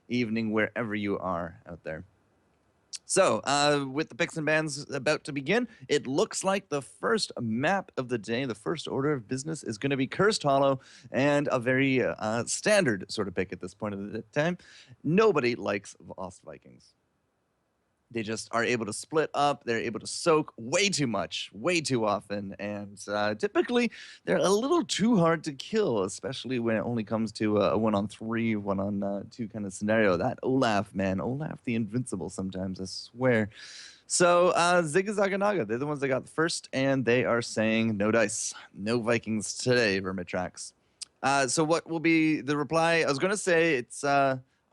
evening, wherever you are out there. So, with the picks and bans about to begin, it looks like the first map of the day, the first order of business, is going to be Cursed Hollow, and a very standard sort of pick at this point of the time. Nobody likes Lost Vikings. They just are able to split up. They're able to soak way too much, way too often. And typically, they're a little too hard to kill, especially when it only comes to a 1-on-3, 1-on-2 kind of scenario. That Olaf, man, Olaf the Invincible sometimes, I swear. So, Zigazaganaga, they're the ones that got the first, and they are saying no dice, no Vikings today, VermitraX. So, what will be the reply? I was going to say it's.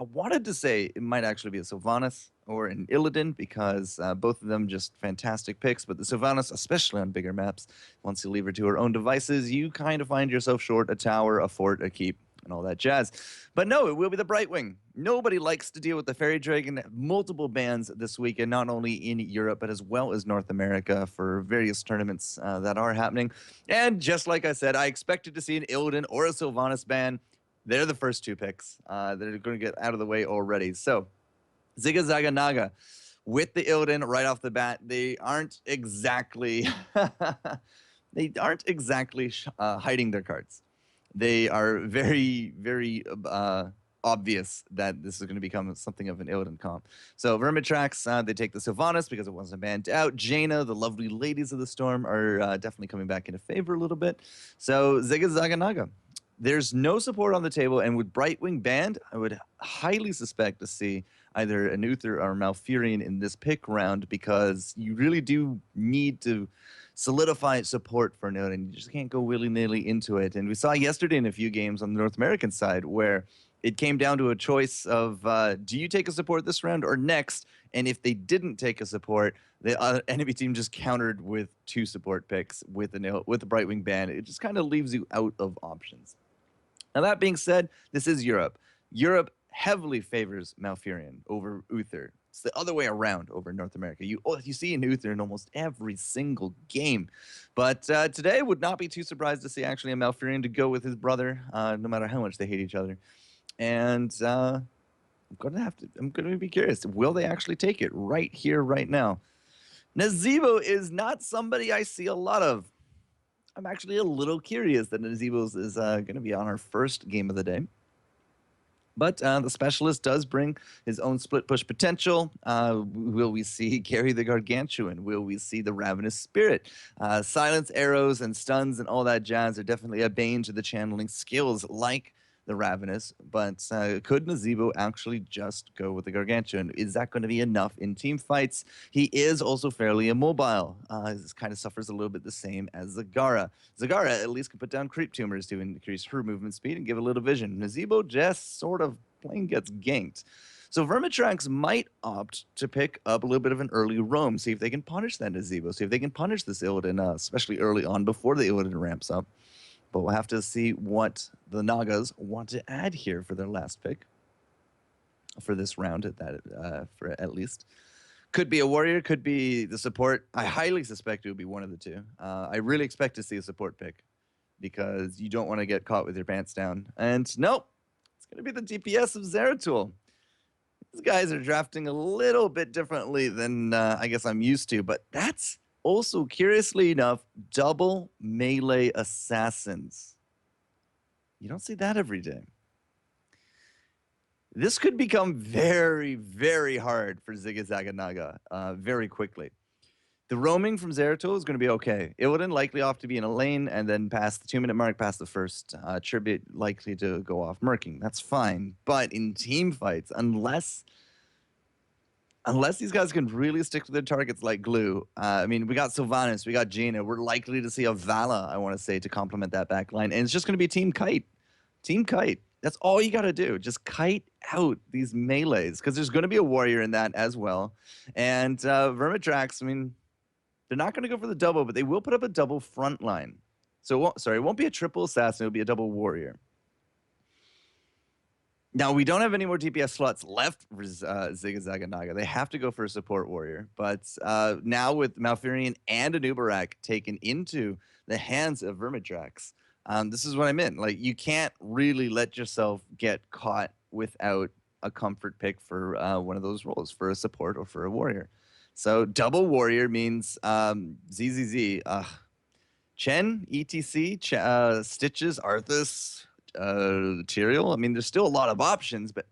I wanted to say it might actually be a Sylvanas or an Illidan because both of them just fantastic picks. But the Sylvanas, especially on bigger maps, once you leave her to her own devices, you kind of find yourself short a tower, a fort, a keep, and all that jazz. But no, it will be the Brightwing. Nobody likes to deal with the Fairy Dragon. Multiple bans this weekend, not only in Europe, but as well as North America for various tournaments that are happening. And just like I said, I expected to see an Illidan or a Sylvanas ban. They're the first two picks that are going to get out of the way already. So, Zigazaganaga with the Illidan right off the bat. They aren't exactly hiding their cards. They are very, very obvious that this is going to become something of an Illidan comp. So VermitraX, they take the Sylvanas because it wasn't banned out. Jaina, the lovely ladies of the storm, are definitely coming back into favor a little bit. So Zigazaganaga. There's no support on the table, and with Brightwing banned, I would highly suspect to see either an Uther or Malfurion in this pick round because you really do need to solidify support for Node, and you just can't go willy-nilly into it. And we saw yesterday in a few games on the North American side where it came down to a choice of do you take a support this round or next? And if they didn't take a support, the enemy team just countered with two support picks with the Brightwing ban. It just kind of leaves you out of options. Now, that being said, this is Europe. Europe heavily favors Malfurion over Uther. It's the other way around over North America. You see an Uther in almost every single game. But today would not be too surprised to see actually a Malfurion to go with his brother, no matter how much they hate each other. And I'm gonna be curious. Will they actually take it right here, right now? Nazeebo is not somebody I see a lot of. I'm actually a little curious that Nazeebo is going to be on our first game of the day. But the specialist does bring his own split push potential. Will we see Gary the Gargantuan? Will we see the Ravenous Spirit? Silence arrows and stuns and all that jazz are definitely a bane to the channeling skills like the Ravenous, but could Nazeebo actually just go with the Gargantuan? Is that going to be enough in team fights? He is also fairly immobile. This kind of suffers a little bit the same as Zagara. Zagara at least can put down creep tumors to increase her movement speed and give a little vision. Nazeebo just sort of plain gets ganked. So VermitraX might opt to pick up a little bit of an early roam, see if they can punish that Nazeebo, see if they can punish this Illidan, especially early on before the Illidan ramps up. But we'll have to see what the Nagas want to add here for their last pick for this round, for at least. Could be a warrior, could be the support. I highly suspect it would be one of the two. I really expect to see a support pick because you don't want to get caught with your pants down. And nope, it's going to be the DPS of Zeratul. These guys are drafting a little bit differently than I guess I'm used to, but that's also, curiously enough, double melee assassins. You don't see that every day. This could become very, very hard for Zigazaganaga very quickly. The roaming from Zeratul is going to be okay. Illidan likely off to be in a lane and then past the 2-minute mark, past the first tribute, likely to go off murking. That's fine. But in team fights, unless these guys can really stick to their targets like glue, I mean, we got Sylvanas, we got Jaina. We're likely to see a Vala, I want to say, to complement that back line. And it's just going to be Team Kite. Team Kite. That's all you got to do. Just kite out these melees because there's going to be a warrior in that as well. And VermitraX, I mean, they're not going to go for the double, but they will put up a double front line. So, it won't be a triple assassin. It'll be a double warrior. Now, we don't have any more DPS slots left for Zigazaganaga. They have to go for a support warrior. But now with Malfurion and Anubarak taken into the hands of VermitraX, this is what I meant. Like, you can't really let yourself get caught without a comfort pick for one of those roles, for a support or for a warrior. So double warrior means ZZZ, Chen, ETC, Stitches, Arthas, Tyrael. I mean, there's still a lot of options, but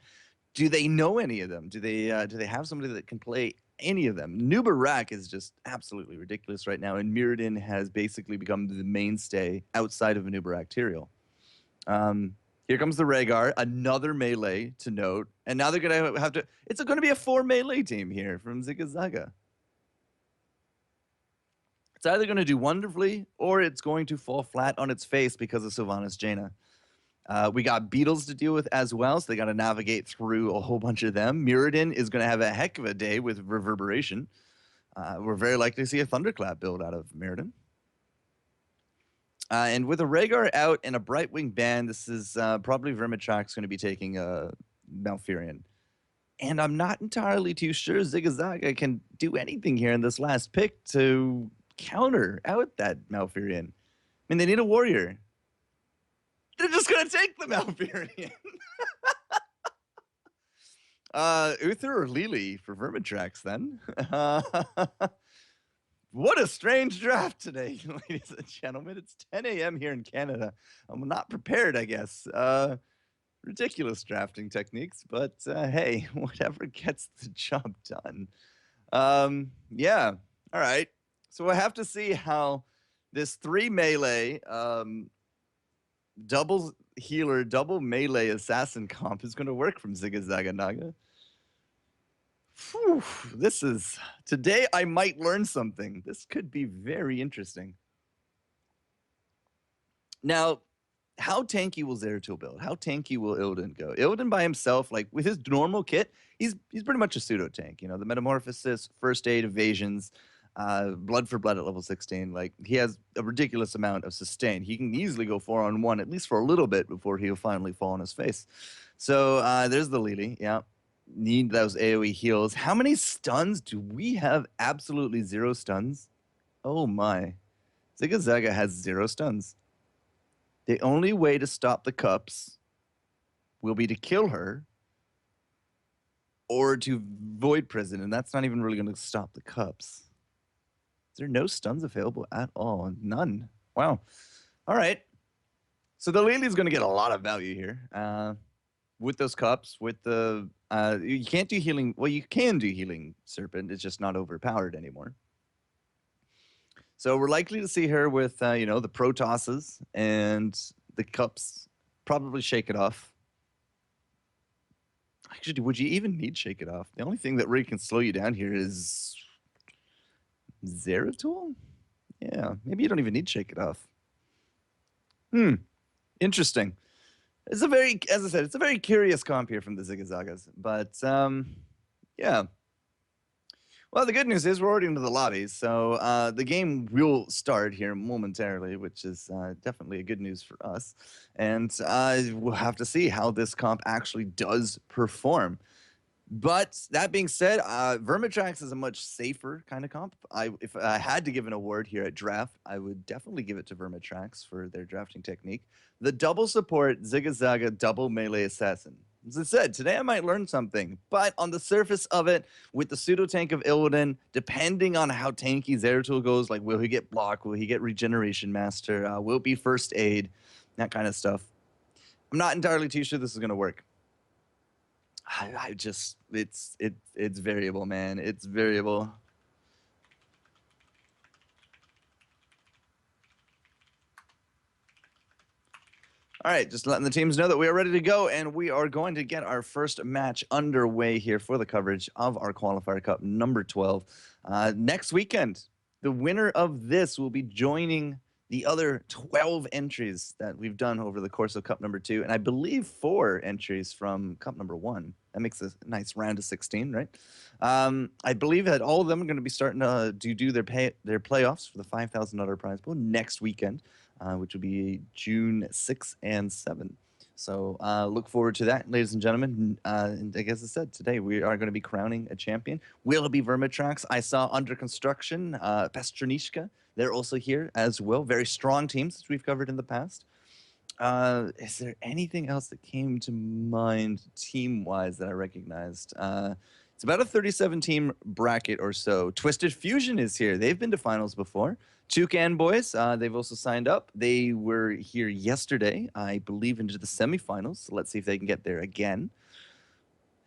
do they know any of them? Do they have somebody that can play any of them? Nubarak is just absolutely ridiculous right now, and Mirrodin has basically become the mainstay outside of Nubarak Tyrael. Here comes the Rhaegar, another melee to note, and now they're gonna have to. It's going to be a 4 melee team here from Zigzaga. It's either going to do wonderfully or it's going to fall flat on its face because of Sylvanas Jaina. We got beetles to deal with as well, so they got to navigate through a whole bunch of them. Mirrodin is going to have a heck of a day with reverberation. We're very likely to see a thunderclap build out of Mirrodin. And with a Rhaegar out and a Brightwing ban, this is probably VermitraX going to be taking Malfurion. And I'm not entirely too sure Zigzaga can do anything here in this last pick to counter out that Malfurion. I mean, they need a warrior. They're just going to take the Malfurion. Uther or Lily for VermitraX then. What a strange draft today, ladies and gentlemen. It's 10 a.m. here in Canada. I'm not prepared, I guess. Ridiculous drafting techniques, but hey, whatever gets the job done. Yeah, all right. So we'll have to see how this 3 melee double healer, double melee assassin comp is going to work from Zigzaga Naga. Whew, this is... Today I might learn something. This could be very interesting. Now, how tanky will Zeratul build? How tanky will Illidan go? Illidan by himself, like with his normal kit, he's pretty much a pseudo tank. You know, the metamorphosis, first aid, evasions, blood for blood at level 16. Like he has a ridiculous amount of sustain. He can easily go 4-on-1 at least for a little bit before he'll finally fall on his face. So there's the Lily. Yeah, need those AOE heals. How many stuns do we have? Absolutely 0 stuns. Oh my, Zigzaga has 0 stuns. The only way to stop the cups will be to kill her or to void prison, and that's not even really going to stop the cups. Is there no stuns available at all? None. Wow. All right. So the Lily's going to get a lot of value here with those cups, with the... you can't do healing... Well, you can do healing Serpent. It's just not overpowered anymore. So we're likely to see her with, you know, the Protosses and the cups. Probably Shake It Off. Actually, would you even need Shake It Off? The only thing that really can slow you down here is Zeratul? Yeah, maybe you don't even need Shake It Off. Interesting. It's a very, as I said, it's a very curious comp here from the Zigzagas. But, yeah. Well, the good news is we're already into the lobbies, so the game will start here momentarily, which is definitely a good news for us. And we'll have to see how this comp actually does perform. But that being said, VermitraX is a much safer kind of comp. If I had to give an award here at draft, I would definitely give it to VermitraX for their drafting technique. The double support Zigzaga double melee assassin. As I said, today I might learn something, but on the surface of it, with the pseudo tank of Illidan, depending on how tanky Zeratul goes, like will he get block, will he get regeneration master, will it be first aid, that kind of stuff. I'm not entirely too sure this is going to work. I just, it's variable, man. It's variable. All right, just letting the teams know that we are ready to go, and we are going to get our first match underway here for the coverage of our Qualifier Cup number 12. Next weekend, the winner of this will be joining the other 12 entries that we've done over the course of Cup number 2, and I believe 4 entries from Cup number 1. That makes a nice round of 16, right? I believe that all of them are going to be starting to do their playoffs for the $5,000 prize pool next weekend, which will be June 6 and 7. So look forward to that, ladies and gentlemen. And like as I said, today we are going to be crowning a champion. Will it be VermitraX? I saw under construction, Pestronishka. They're also here as well. Very strong teams, as we've covered in the past. Is there anything else that came to mind team-wise that I recognized? It's about a 37-team bracket or so. Twisted Fusion is here. They've been to finals before. Toucan Boys, they've also signed up. They were here yesterday, I believe, into the semifinals. So let's see if they can get there again.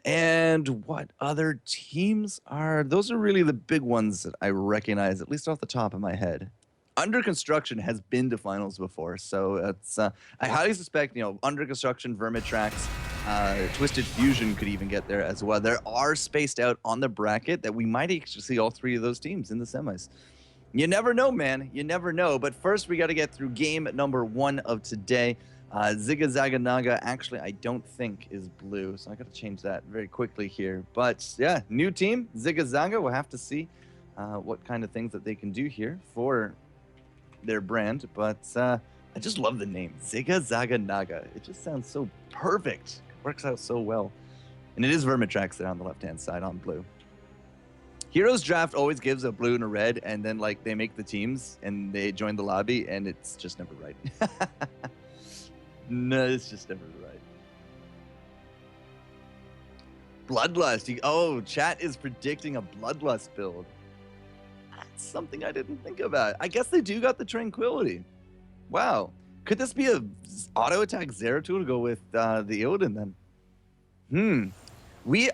And what other teams are... Those are really the big ones that I recognize, at least off the top of my head. Under Construction has been to finals before, so it's I highly suspect, Under Construction, VermitraX, Twisted Fusion could even get there as well. There are spaced out on the bracket that we might actually see all three of those teams in the semis. You never know, man. You never know. But first, we got to get through game number 1 of today. Ziga Zaga Naga, actually, I don't think is blue, so I got to change that very quickly here. But yeah, new team, Ziga Zaga. We'll have to see what kind of things that they can do here for their brand, but I just love the name, Ziga Zaga Naga. It just sounds so perfect. It works out so well. And it is VermitraX there on the left-hand side on blue. Heroes Draft always gives a blue and a red, and then like they make the teams and they join the lobby, and it's just never right. No, it's just never right. Bloodlust. Oh, chat is predicting a Bloodlust build. That's something I didn't think about. I guess they do got the Tranquility. Wow. Could this be a auto attack Zeratul to go with the Illidan then?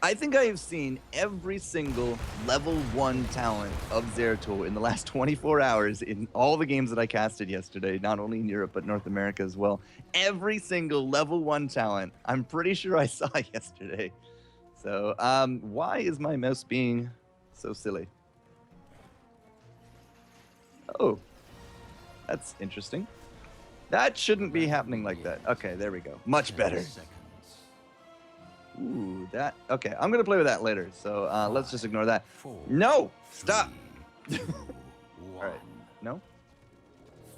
I think I have seen every single level 1 talent of Zeratul in the last 24 hours in all the games that I casted yesterday, not only in Europe, but North America as well. Every single level 1 talent, I'm pretty sure I saw yesterday. So, why is my mouse being so silly? Oh, that's interesting. That shouldn't be happening like that. Okay, there we go. Much better. Ooh, that... Okay, I'm going to play with that later, so let's just ignore that. No! Stop! All right. No?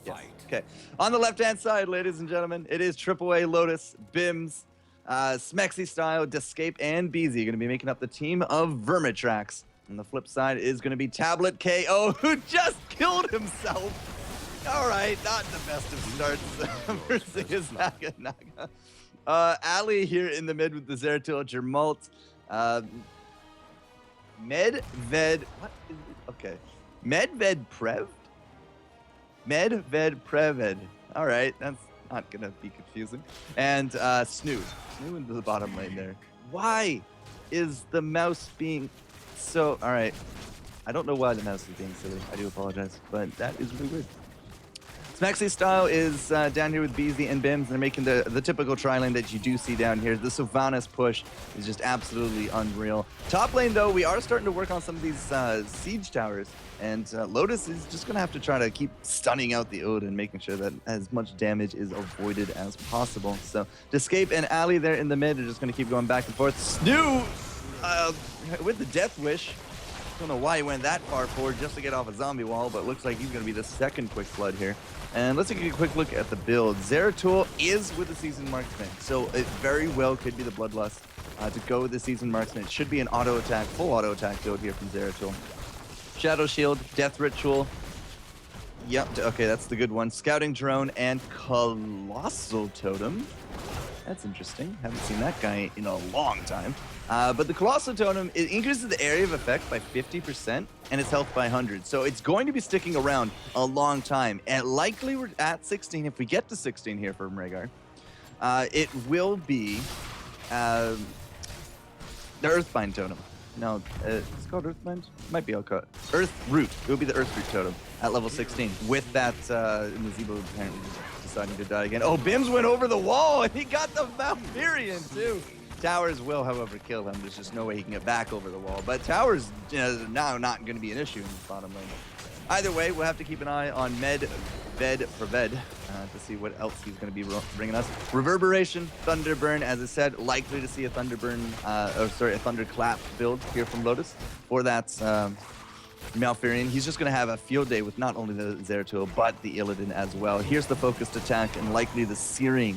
Yes. Okay. On the left-hand side, ladies and gentlemen, it is AAA Lotus, Bims, Smexy Style, Descape, and BZ going to be making up the team of VermitraX. On the flip side is going to be Tablet KO, who just killed himself. All right, not the best of starts versus Naga Naga. Ali here in the mid with the Zeratul Jermalt. Medved, what is it? Okay. Medved Prev? Medved Preved. All right, that's not going to be confusing. And Snoo. Snoo into the bottom lane there. Why is the mouse being so... All right. I don't know why the mouse is being silly. I do apologize, but that is really weird. Smexy Style is down here with BZ and Bims. They're making the typical tri-lane that you do see down here. The Sylvanas push is just absolutely unreal. Top lane, though, we are starting to work on some of these siege towers. And Lotus is just going to have to try to keep stunning out the Odin, making sure that as much damage is avoided as possible. So Descape and Ali there in the mid are just going to keep going back and forth. Snoo with the Death Wish. Don't know why he went that far forward just to get off a zombie wall, but looks like he's going to be the second Quick Flood here. And let's take a quick look at the build. Zeratul is with the Seasoned Marksman, so it very well could be the Bloodlust to go with the Seasoned Marksman. It should be an auto attack, full auto attack build here from Zeratul. Shadow Shield, Death Ritual. Yep, okay, that's the good one. Scouting Drone and Colossal Totem. That's interesting. Haven't seen that guy in a long time. But the Colossal Totem, it increases the area of effect by 50% and its health by 100. So it's going to be sticking around a long time. And likely we're at 16, if we get to 16 here from Rhaegar. It will be the Earthbind Totem. No, it's called Earthbind? It might be called Earth Root. It will be the Earth Root Totem at level 16. With that, Nazebo apparently deciding to die again. Oh, Bims went over the wall and he got the Valkyrian too. Towers will, however, kill him. There's just no way he can get back over the wall. But Towers now not going to be an issue in the bottom lane. Either way, we'll have to keep an eye on Medved Preved to see what else he's going to be bringing us. Reverberation, Thunderburn, as I said, likely to see a a Thunderclap build here from Lotus for that Malfurion. He's just going to have a field day with not only the Zeratul, but the Illidan as well. Here's the focused attack and likely the Searing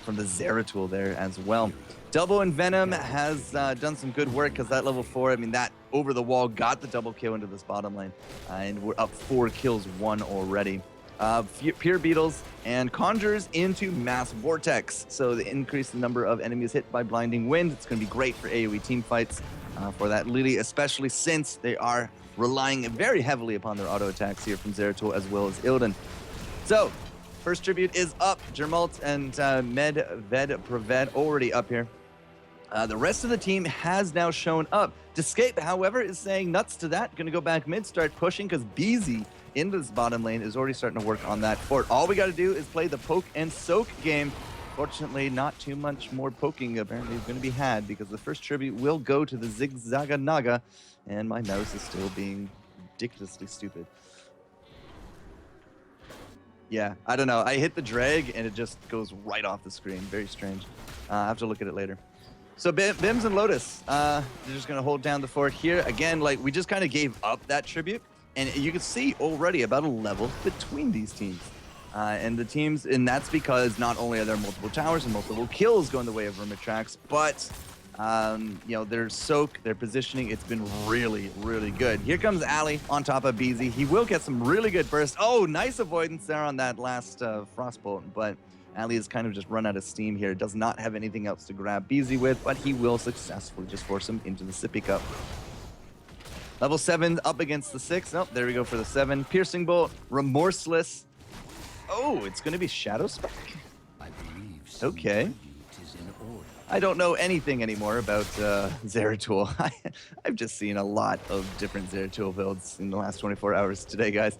from the Zeratul there as well. Double and Venom has done some good work because that level 4, I mean, that over the wall got the double kill into this bottom lane. And we're up 4 kills, 1 already. Pure Beetles, and Conjures into Mass Vortex. So the increase the number of enemies hit by Blinding Wind. It's going to be great for AoE team fights for that Lily, especially since they are relying very heavily upon their auto attacks here from Zeratul as well as Illidan. So, first tribute is up. Jermalt and Preved already up here. The rest of the team has now shown up. Descape, however, is saying nuts to that. Going to go back mid, start pushing, because BZ into this bottom lane is already starting to work on that fort. All we got to do is play the poke and soak game. Fortunately, not too much more poking apparently is going to be had, because the first tribute will go to the Zigzaganaga, and my mouse is still being ridiculously stupid. Yeah, I don't know. I hit the drag and it just goes right off the screen. Very strange. I have to look at it later. So Bims and Lotus, they're just going to hold down the fort here. Again, like, we just kind of gave up that tribute. And you can see already about a level between these teams. And the teams, and that's because not only are there multiple towers and multiple kills going the way of VermitraX, but you know, their soak, their positioning, it's been really, really good. Here comes Ali on top of BZ. He will get some really good burst. Oh, nice avoidance there on that last Frostbolt, but Ali has kind of just run out of steam here. Does not have anything else to grab BZ with, but he will successfully just force him into the Sippy Cup. Level 7 up against the 6. Oh, there we go for the 7. Piercing Bolt, Remorseless. Oh, it's going to be Shadow Spike. Okay. I don't know anything anymore about Zeratul. I've just seen a lot of different Zeratul builds in the last 24 hours today, guys.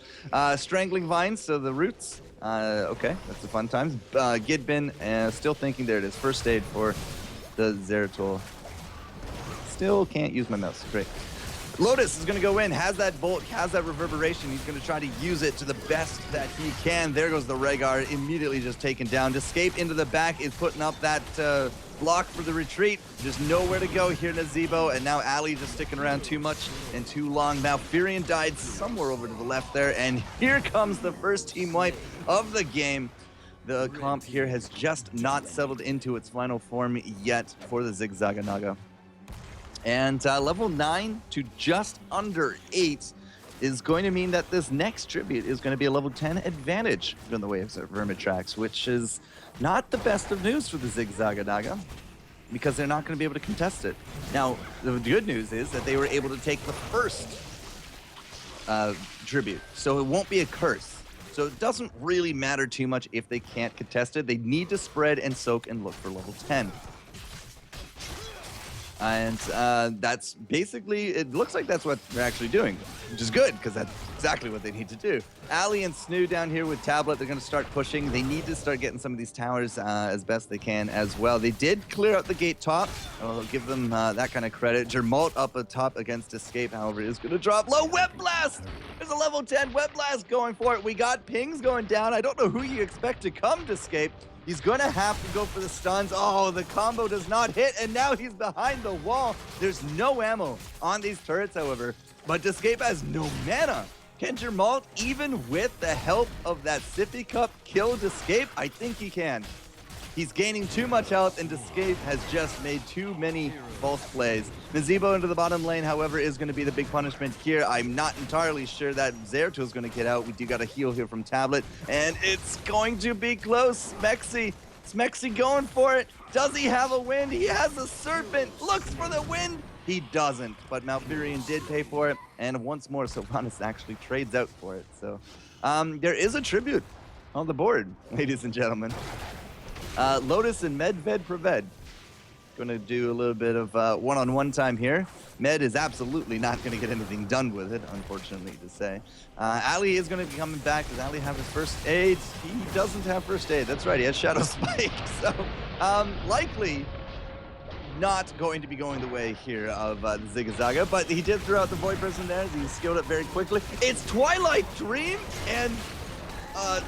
Strangling Vines, so the roots. Okay, that's the fun times. Gidbin, still thinking, there it is. First aid for the Zeratul. Still can't use my mouse. Great. Lotus is going to go in, has that bolt, has that reverberation. He's going to try to use it to the best that he can. There goes the Rhaegar, immediately just taken down. Escape into the back is putting up that block for the retreat. There's nowhere to go here, Nazebo, and now Ali just sticking around too much and too long. Malfurion died somewhere over to the left there, and here comes the first team wipe of the game. The comp here has just not settled into its final form yet for the Zigzaganaga. And level 9 to just under 8 is going to mean that this next tribute is going to be a level 10 advantage from the way of VermitraX, which is not the best of news for the Zigzaganaga, because they're not going to be able to contest it. Now, the good news is that they were able to take the first tribute, so it won't be a curse. So it doesn't really matter too much if they can't contest it. They need to spread and soak and look for level 10. And that's basically, it looks like that's what they're actually doing, which is good, because that's exactly what they need to do. Ali and Snoo down here with Tablet, they're going to start pushing. They need to start getting some of these towers as best they can as well. They did clear out the gate top. I'll give them that kind of credit. Jermalt up atop against Escape, however, is going to drop low. Web Blast! There's a level 10 Web Blast going for it. We got pings going down. I don't know who you expect to come to Escape. He's going to have to go for the stuns. Oh, the combo does not hit, and now he's behind the wall. There's no ammo on these turrets, however, but Escape has no mana. Can Jermalt, even with the help of that Sippy Cup, kill Escape? I think he can. He's gaining too much health, and Escape has just made too many false plays. Nazebo into the bottom lane, however, is going to be the big punishment here. I'm not entirely sure that Zeratul is going to get out. We do got a heal here from Tablet, and it's going to be close. Smexy going for it. Does he have a wind? He has a serpent. Looks for the wind. He doesn't, but Malfurion did pay for it, and once more, Sylvanas actually trades out for it. So there is a tribute on the board, ladies and gentlemen. Lotus and Preved. Going to do a little bit of one-on-one time here. Med is absolutely not going to get anything done with it, unfortunately to say. Ali is going to be coming back. Does Ali have his first aid? He doesn't have first aid. That's right, he has Shadow Spike. So likely not going to be going the way here of the Zigzaga, but he did throw out the Void Prison there. He skilled it very quickly. It's Twilight Dream and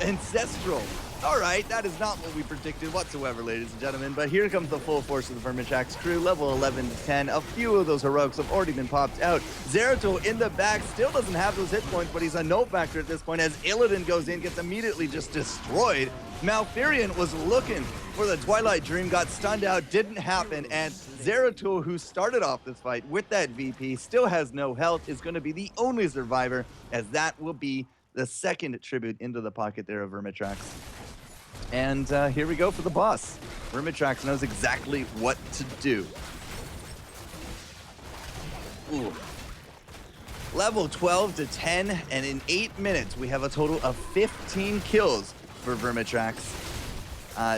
Ancestral. All right, that is not what we predicted whatsoever, ladies and gentlemen, but here comes the full force of the VermitraX crew, level 11 to 10. A few of those heroics have already been popped out. Zeratul in the back still doesn't have those hit points, but he's a no factor at this point as Illidan goes in, gets immediately just destroyed. Malfurion was looking for the Twilight Dream, got stunned out, didn't happen, and Zeratul, who started off this fight with that VP, still has no health, is going to be the only survivor, as that will be the second tribute into the pocket there of VermitraX. And here we go for the boss. VermitraX knows exactly what to do. Ooh. Level 12 to 10, and in 8 minutes, we have a total of 15 kills for VermitraX.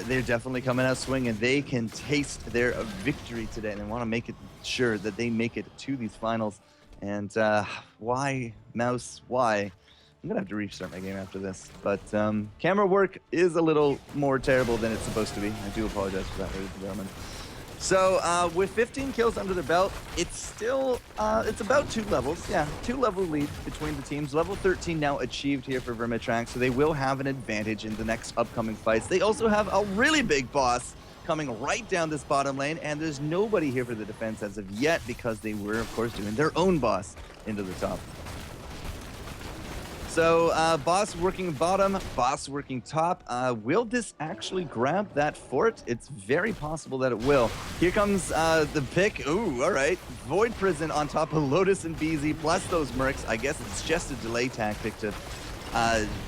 They're definitely coming out swinging. They can taste their victory today, and they want to make it sure that they make it to these finals. And why, Mouse, why? I'm going to have to restart my game after this. But camera work is a little more terrible than it's supposed to be. I do apologize for that, ladies and gentlemen. So with 15 kills under their belt, it's still, it's about 2 levels. Yeah, 2 level lead between the teams. Level 13 now achieved here for VermitraX, so they will have an advantage in the next upcoming fights. They also have a really big boss coming right down this bottom lane, and there's nobody here for the defense as of yet because they were, of course, doing their own boss into the top. So, boss working bottom, boss working top. Will this actually grab that fort? It's very possible that it will. Here comes the pick. Ooh, all right. Void Prison on top of Lotus and BZ, plus those mercs. I guess it's just a delay tactic to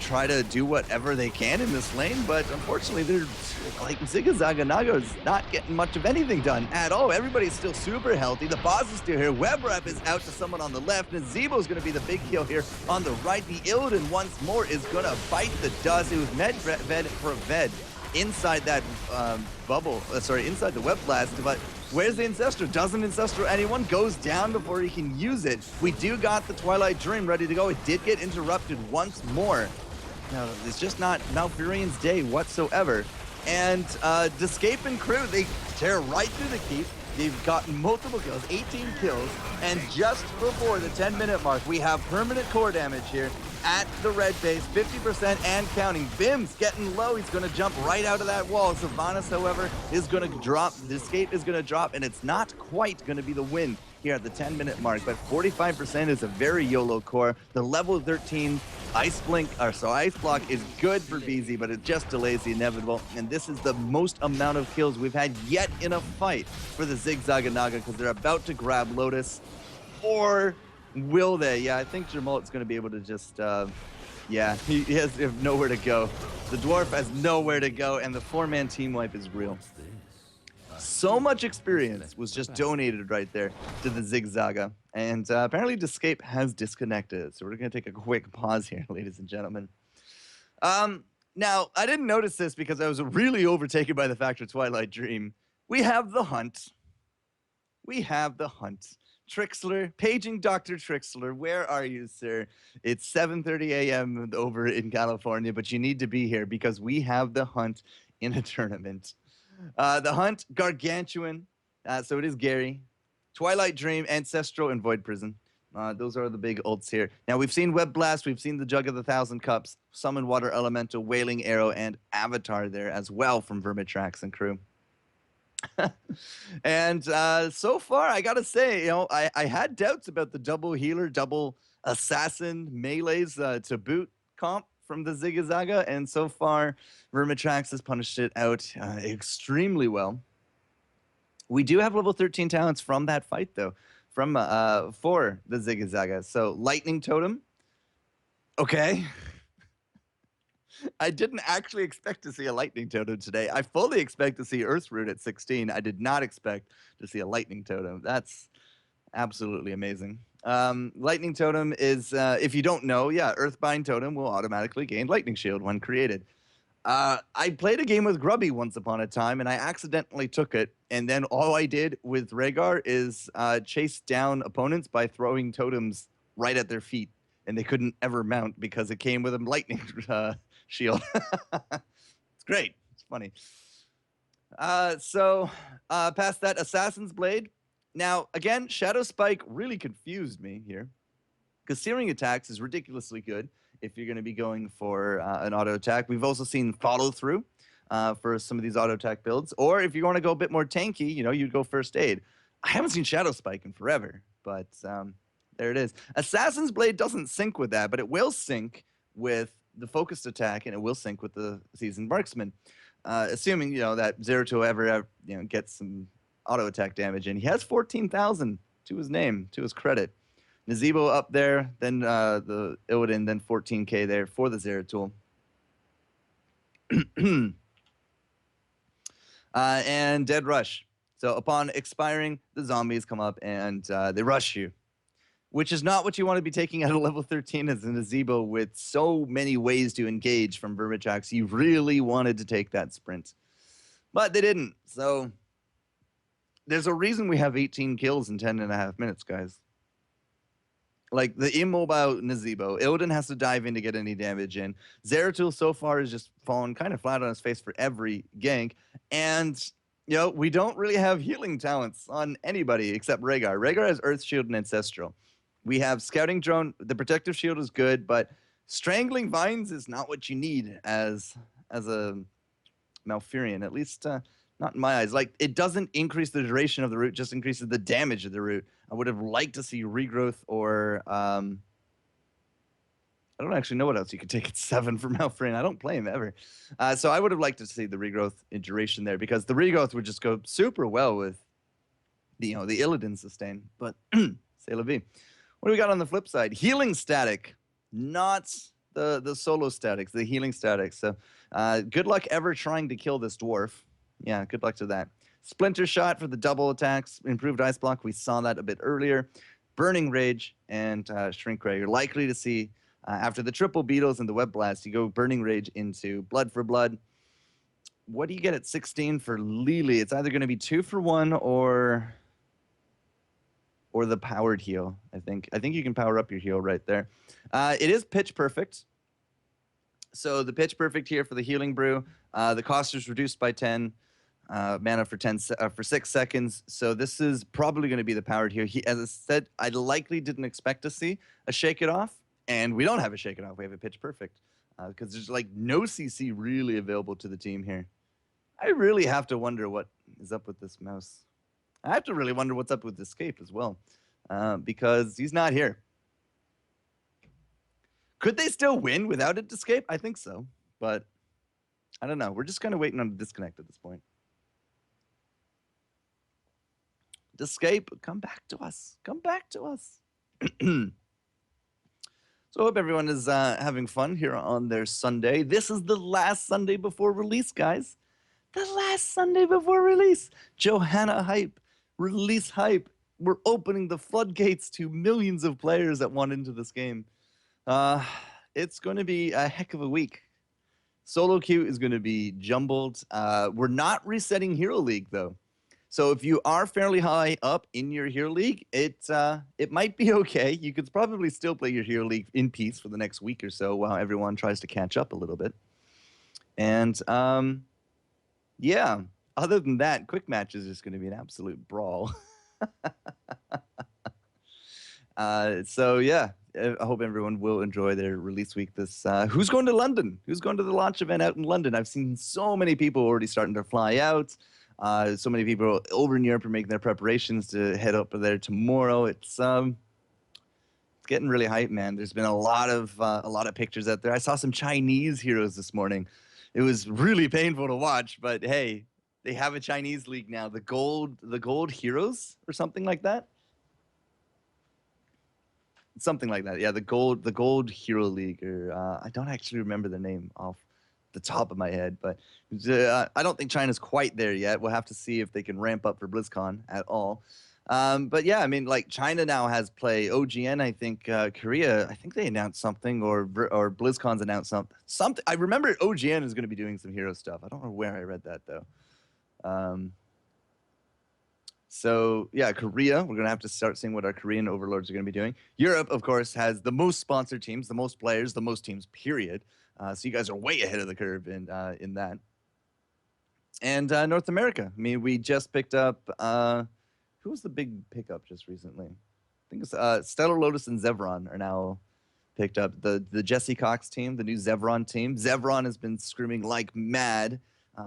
try to do whatever they can in this lane, but unfortunately, they're like ZZN is not getting much of anything done at all. Everybody's still super healthy. The boss is still here. Web Rap is out to someone on the left, and Zebo's going to be the big kill here on the right. The Illidan once more is going to bite the dust. It was Med Ved for Ved inside that bubble, inside the Web Blast, but where's the Ancestral? Doesn't Ancestral anyone? Goes down before he can use it. We do got the Twilight Dream ready to go. It did get interrupted once more. Now, it's just not Malfurion's day whatsoever. And Descape and crew, they tear right through the keep. They've gotten multiple kills, 18 kills. And just before the 10-minute mark, we have permanent core damage here at the red base, 50% and counting. Bim's getting low. He's going to jump right out of that wall. Sylvanas, however, is going to drop. The escape is going to drop, and it's not quite going to be the win here at the 10-minute mark, but 45% is a very YOLO core. The level 13 Ice Block is good for BZ, but it just delays the inevitable, and this is the most amount of kills we've had yet in a fight for the ZZN because they're about to grab Lotus, or will they? Yeah, I think Jermullet's going to be able to just, yeah, he has nowhere to go. The Dwarf has nowhere to go, and the 4-man team wipe is real. So much experience was just donated right there to the ZZN, and apparently Descape has disconnected, so we're going to take a quick pause here, ladies and gentlemen. Now, I didn't notice this because I was really overtaken by the fact of Twilight Dream. We have the hunt. We have the hunt. Trixler, paging Dr. Trixler, where are you, sir? It's 7:30 a.m. over in California, but you need to be here because we have the hunt in a tournament. The hunt, Gargantuan, so it is Gary, Twilight Dream, Ancestral, and Void Prison. Those are the big ults here. Now, we've seen Web Blast, we've seen the Jug of the Thousand Cups, Summon Water Elemental, Wailing Arrow, and Avatar there as well from VermitraX and crew. And so far, I gotta say, you know, I had doubts about the double healer, double assassin melees to boot comp from the ZZN, and so far, VermitraX has punished it out extremely well. We do have level 13 talents from that fight, though, from for the ZZN. So, Lightning Totem. Okay. I didn't actually expect to see a Lightning Totem today. I fully expect to see Earth Root at 16. I did not expect to see a Lightning Totem. That's absolutely amazing. Lightning Totem is, if you don't know, yeah, Earthbind Totem will automatically gain Lightning Shield when created. I played a game with Grubby once upon a time, and I accidentally took it, and then all I did with Rhaegar is chase down opponents by throwing totems right at their feet, and they couldn't ever mount because it came with a lightning shield. It's great. It's funny. So past that, Assassin's Blade. Now, again, Shadow Spike really confused me here, because Searing Attacks is ridiculously good if you're going to be going for an auto attack. We've also seen Follow Through for some of these auto attack builds, or if you want to go a bit more tanky, you know, you'd go First Aid. I haven't seen Shadow Spike in forever, but there it is. Assassin's Blade doesn't sync with that, but it will sync with the focused attack, and it will sync with the Seasoned Marksman, assuming, you know, that Zeruto ever you know, gets some auto attack damage in. He has 14,000 to his name, to his credit. Nazebo up there, then the Illidan, then 14k there for the Zeratul. And Dead Rush. So upon expiring, the zombies come up and they rush you, which is not what you want to be taking out of level 13 as a Nazebo with so many ways to engage from VermitraX. You really wanted to take that sprint, but they didn't. So there's a reason we have 18 kills in 10.5 minutes, guys. Like the immobile Nazebo, Illidan has to dive in to get any damage in. Zeratul so far has just fallen kind of flat on his face for every gank. And, you know, we don't really have healing talents on anybody except Rhaegar. Rhaegar has Earth Shield and Ancestral. We have Scouting Drone. The Protective Shield is good, but Strangling Vines is not what you need as a Malfurion, at least not in my eyes. Like, it doesn't increase the duration of the root, just increases the damage of the root. I would have liked to see Regrowth or I don't actually know what else you could take at 7 for Malfurion. I don't play him ever. So I would have liked to see the Regrowth in duration there, because the Regrowth would just go super well with the, you know, the Illidan sustain. But c'est la vie. What do we got on the flip side? Healing static, not the solo statics, the healing statics. So good luck ever trying to kill this dwarf. Yeah, good luck to that. Splinter Shot for the double attacks, improved ice block. We saw that a bit earlier. Burning Rage and Shrink Ray. You're likely to see after the triple beetles and the web blast, you go Burning Rage into Blood for Blood. What do you get at 16 for Lily? It's either going to be 2 for 1 or the powered heal. I think you can power up your heal right there. It is pitch perfect. So the pitch perfect here for the healing brew. The cost is reduced by 10. Mana for 6 seconds. So this is probably going to be the powered heal. As I said, I likely didn't expect to see a Shake It Off, and we don't have a Shake It Off. We have a pitch perfect because there's like no CC really available to the team here. I really have to wonder what is up with this mouse. I have to really wonder what's up with Escape as well, because he's not here. Could they still win without a Escape? I think so, but I don't know. We're just kind of waiting on a disconnect at this point. Escape, come back to us. Come back to us. So I hope everyone is having fun here on their Sunday. This is the last Sunday before release, guys. The last Sunday before release. Johanna hype. Release hype. We're opening the floodgates to millions of players that want into this game. It's going to be a heck of a week. Solo queue is going to be jumbled. We're not resetting Hero League, though. So if you are fairly high up in your Hero League, it might be okay. You could probably still play your Hero League in peace for the next week or so while everyone tries to catch up a little bit. And yeah, other than that, Quick Match is just going to be an absolute brawl. So yeah, I hope everyone will enjoy their release week. This who's going to London? Who's going to the launch event out in London? I've seen so many people already starting to fly out. So many people over in Europe are making their preparations to head up there tomorrow. It's getting really hype, man. There's been a lot of pictures out there. I saw some Chinese heroes this morning. It was really painful to watch, but hey, they have a Chinese league now, the gold heroes or something like that. Something like that. Yeah, the gold hero league, or I don't actually remember the name off the top of my head, but I don't think China's quite there yet. We'll have to see if they can ramp up for BlizzCon at all. But yeah, I mean, like China now has play. OGN, I think Korea, I think they announced something, or BlizzCon's announced something. I remember OGN is going to be doing some hero stuff. I don't know where I read that though. So yeah, Korea, we're going to have to start seeing what our Korean overlords are going to be doing. Europe, of course, has the most sponsored teams, the most players, the most teams, period. So you guys are way ahead of the curve in that. And North America, I mean, we just picked up, who was the big pickup just recently? I think it's Stellar Lotus and Zevron are now picked up. The Jesse Cox team, the new Zevron team. Zevron has been screaming like mad.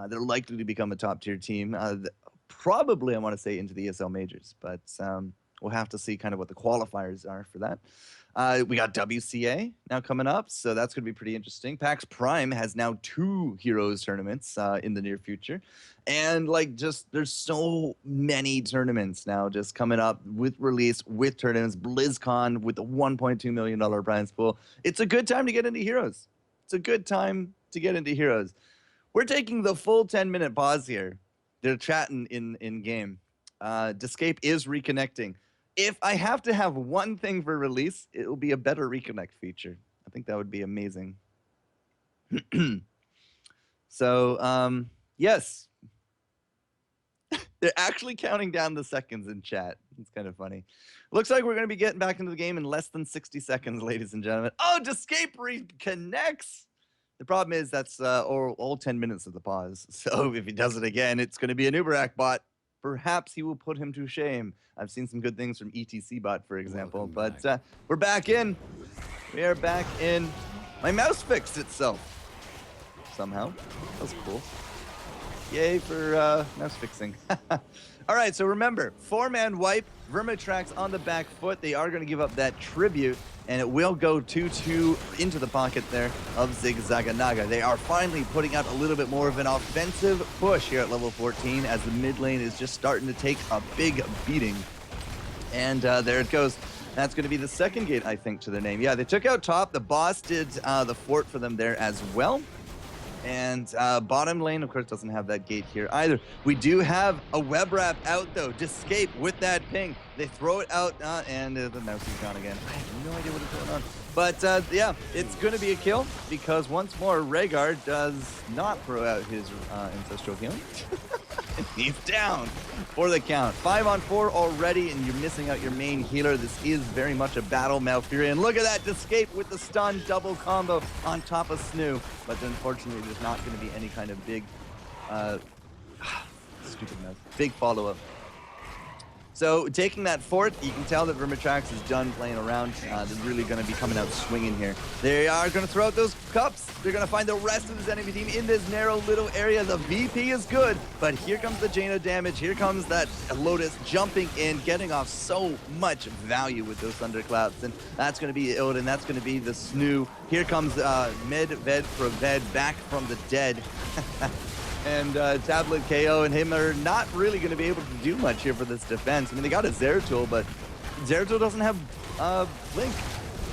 They're likely to become a top tier team. Probably, I want to say, into the ESL majors, but We'll have to see kind of what the qualifiers are for that. We got WCA now coming up, so that's going to be pretty interesting. PAX Prime has now 2 Heroes tournaments in the near future. And like just there's so many tournaments now just coming up with release, with tournaments, BlizzCon with a $1.2 million prize pool. It's a good time to get into Heroes. It's a good time to get into Heroes. We're taking the full 10-minute pause here. They're chatting in game. Descape is reconnecting. If I have to have one thing for release, it will be a better reconnect feature. I think that would be amazing. So, yes. They're actually counting down the seconds in chat. It's kind of funny. Looks like we're going to be getting back into the game in less than 60 seconds, ladies and gentlemen. Oh, Descape reconnects! The problem is that's all 10 minutes of the pause. So if he does it again, it's going to be an Uberak bot. Perhaps he will put him to shame. I've seen some good things from ETC bot, for example. But we're back in. We are back in. My mouse fixed itself. Somehow. That was cool. Yay for mouse fixing. All right, so remember, 4-man wipe, VermitraX on the back foot. They are going to give up that tribute, and it will go 2-2 into the pocket there of Zigzaganaga. They are finally putting out a little bit more of an offensive push here at level 14 as the mid lane is just starting to take a big beating. And there it goes. That's going to be the second gate, I think, to their name. Yeah, they took out top. The boss did the fort for them there as well. And bottom lane, of course, doesn't have that gate here either. We do have a web wrap out, though. Descape with that ping. They throw it out, and the mouse is gone again. I have no idea what is going on. But, yeah, it's going to be a kill because once more, Rhaegar does not throw out his Ancestral Healing. He's down for the count. 5-on-4 already, and you're missing out your main healer. This is very much a battle, Malfurion. Look at that, Descape with the stun double combo on top of Snoo. But unfortunately, there's not going to be any kind of big, stupid mouse, big follow-up. So taking that fort, you can tell that VermitraX is done playing around. They're really going to be coming out swinging here. They are going to throw out those cups. They're going to find the rest of this enemy team in this narrow little area. The VP is good, but here comes the Jaina damage. Here comes that Lotus jumping in, getting off so much value with those thunderclaps. And that's going to be Illidan. That's going to be the Snoo. Here comes Ved back from the dead. And Tablet KO and him are not really going to be able to do much here for this defense. I mean, they got a Zeratul, but Zeratul doesn't have Blink.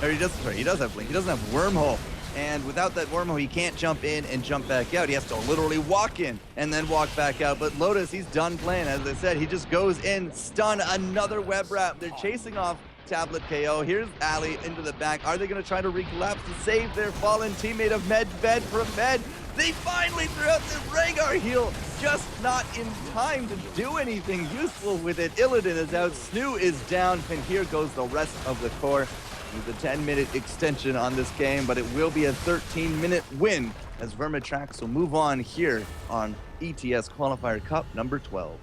Or he does have Blink. He doesn't have Wormhole. And without that Wormhole, he can't jump in and jump back out. He has to literally walk in and then walk back out. But Lotus, he's done playing. As I said, he just goes in, stun, another web wrap. They're chasing off Tablet KO. Here's Ali into the back. Are they going to try to recollapse to save their fallen teammate of Ved from Med? They finally threw out the Rhaegar heal, just not in time to do anything useful with it. Illidan is out, Snoo is down, and here goes the rest of the core. With a 10-minute extension on this game, but it will be a 13-minute win as VermitraX will move on here on ETS Qualifier Cup number 12.